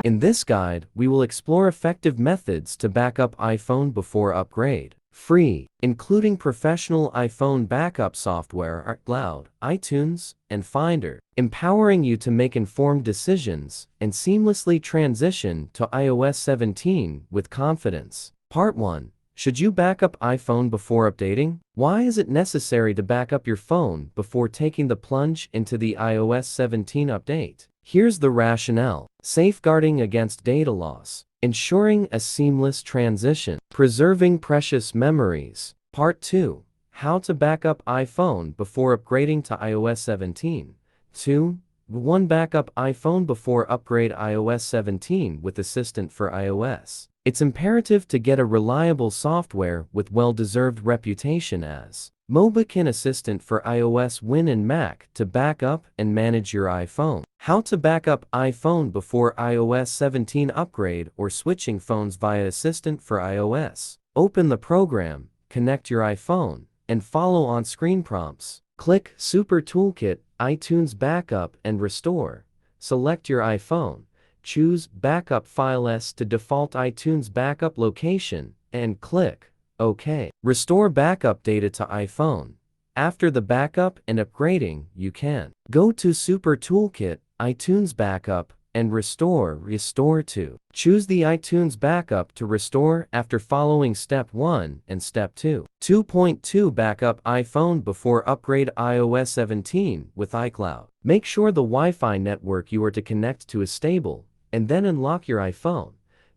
In this guide, we will explore effective methods to back up iPhone before upgrade. Free, including professional iPhone backup software, iCloud, iTunes, and Finder, empowering you to make informed decisions and seamlessly transition to iOS 17 with confidence. Part 1. Should you back up iPhone before updating? Why is it necessary to back up your phone before taking the plunge into the iOS 17 update? Here's the rationale. Safeguarding against data loss. Ensuring a seamless transition. Preserving precious memories. Part 2. How to back up iPhone before upgrading to iOS 17. 2. 1. Backup iPhone before upgrade iOS 17 with Assistant for iOS. It's imperative to get a reliable software with well-deserved reputation as Mobican Assistant for iOS Win and Mac to back up and manage your iPhone. How to back up iPhone before iOS 17 upgrade or switching phones via Assistant for iOS. Open the program, connect your iPhone, and follow on-screen prompts. Click Super Toolkit, iTunes Backup and Restore. Select your iPhone. Choose Backup File S to default iTunes backup location, and click OK. Restore backup data to iPhone. After the backup and upgrading, you can go to Super Toolkit, iTunes Backup, and Restore to. Choose the iTunes Backup to restore after following Step 1 and Step 2. 2.2 Backup iPhone before upgrade iOS 17 with iCloud. Make sure the Wi-Fi network you are to connect to is stable, and then unlock your iPhone.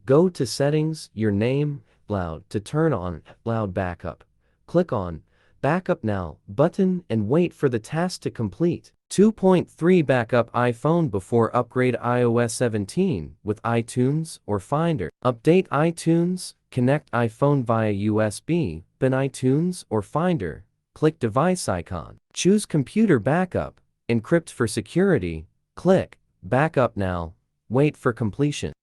Go to Settings, your name, iCloud to turn on iCloud Backup. Click on Backup Now button and wait for the task to complete. 2.3 Backup iPhone before upgrade iOS 17 with iTunes or Finder. Update iTunes, connect iPhone via USB, then iTunes or Finder. Click Device icon. Choose Computer Backup. Encrypt for security. Click Backup Now. Wait for completion.